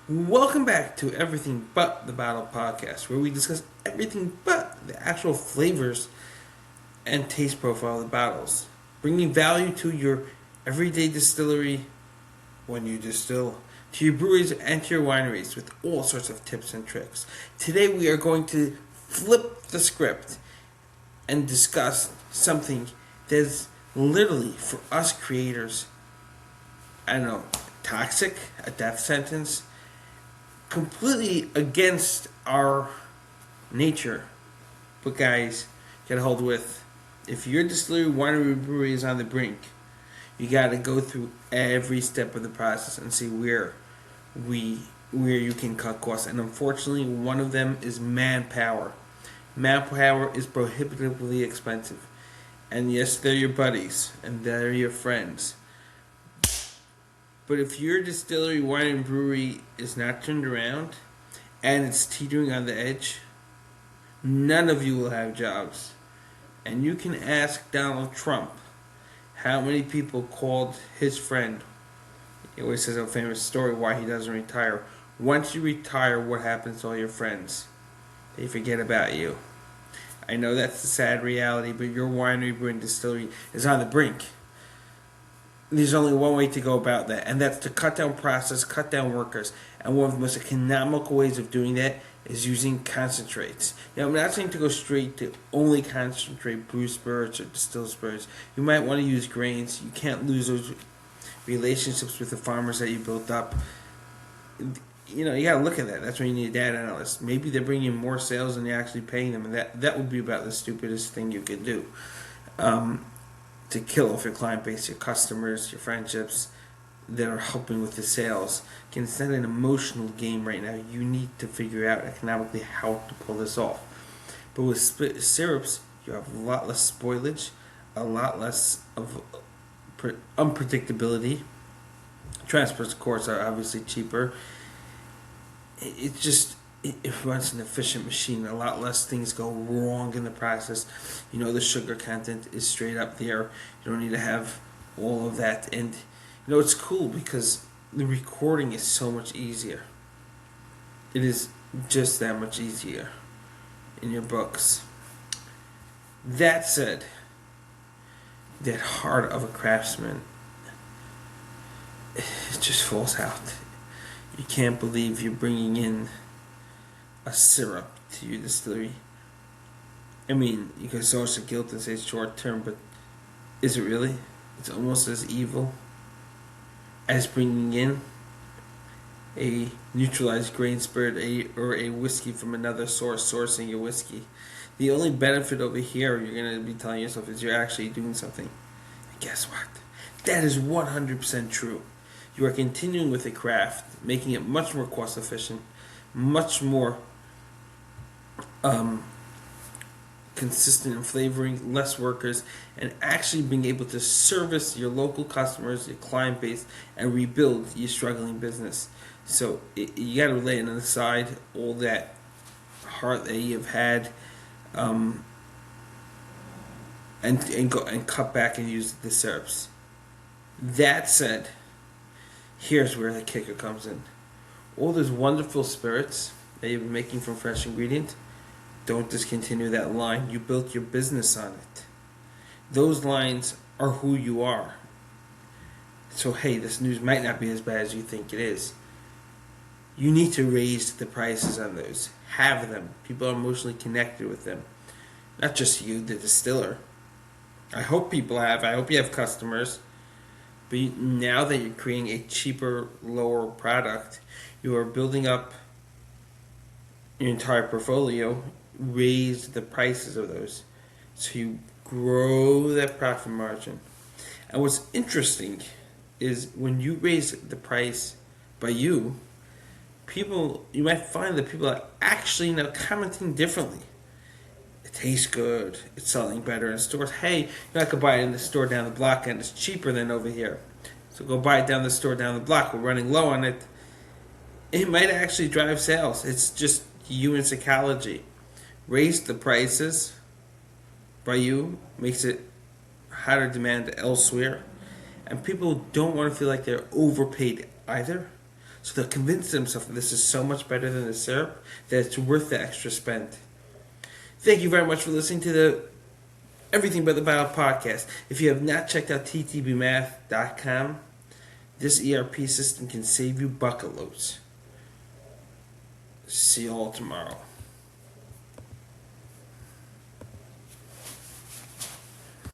Welcome back to Everything But the Bottle podcast, where we discuss everything but the actual flavors and taste profile of the bottles, bringing value to your everyday distillery when you distill, to your breweries and to your wineries with all sorts of tips and tricks. Today we are going to flip the script and discuss something that's literally for us creators, I don't know, toxic, a death sentence, completely against our nature. But guys, get a hold with. If your distillery, winery, brewery is on the brink, you got to go through every step of the process and see where you can cut costs. And unfortunately, one of them is manpower. Manpower is prohibitively expensive. And yes, they're your buddies and they're your friends. But if your distillery, wine, and brewery is not turned around and it's teetering on the edge, none of you will have jobs. And you can ask Donald Trump how many people called his friend. He always says a famous story why he doesn't retire. Once you retire, what happens to all your friends? They forget about you. I know that's the sad reality, but your winery, brewery, and distillery is on the brink. There's only one way to go about that, and that's to cut down process, cut down workers. And one of the most economical ways of doing that is using concentrates. Now, I'm not saying to go straight to only concentrate brew spirits or distilled spirits. You might want to use grains. You can't lose those relationships with the farmers that you built up. You know, you got to look at that. That's when you need a data analyst. Maybe they're bringing in more sales than you're actually paying them, and that would be about the stupidest thing you could do. To kill off your client base, your customers, your friendships that are helping with the sales. Again, it's not an emotional game right now. You need to figure out economically how to pull this off. But with syrups, you have a lot less spoilage, a lot less of unpredictability. Transport costs are obviously cheaper. It runs an efficient machine. A lot less things go wrong in the process. You know, the sugar content is straight up there. You don't need to have all of that. And, you know, it's cool because the recording is so much easier. It is just that much easier in your books. That said, that heart of a craftsman, it just falls out. You can't believe you're bringing in a syrup to your distillery. I mean, you can source the guilt and say it's short term, but is it really? It's almost as evil as bringing in a neutralized grain spirit or a whiskey from another source, sourcing your whiskey. The only benefit over here you're going to be telling yourself is you're actually doing something. And guess what? That is 100% true. You are continuing with a craft, making it much more cost efficient, much more consistent in flavoring, less workers, and actually being able to service your local customers, your client base, and rebuild your struggling business. So you got to lay it aside all that heart that you've had, and go and cut back and use the syrups. That said, here's where the kicker comes in. All those wonderful spirits that you've been making from fresh ingredients, don't discontinue that line. You built your business on it. Those lines are who you are. So hey, this news might not be as bad as you think it is. You need to raise the prices on those. Have them. People are emotionally connected with them. Not just you, the distiller. I hope people have. I hope you have customers. But now that you're creating a cheaper, lower product, you are building up your entire portfolio. Raise the prices of those so you grow that profit margin. And what's interesting is when you raise the price by you might find that people are actually now commenting differently. It tastes good, it's selling better in stores. Hey, I could buy it in the store down the block and it's cheaper than over here, so go buy it down the store down the block. We're running low on it. It might actually drive sales. It's just human psychology. Raise the prices by you makes it higher demand elsewhere, and people don't want to feel like they're overpaid either. So they'll convince themselves that this is so much better than the syrup that it's worth the extra spend. Thank you very much for listening to the Everything But the Bottle podcast. If you have not checked out ttbmath.com, this ERP system can save you bucket loads. See you all tomorrow.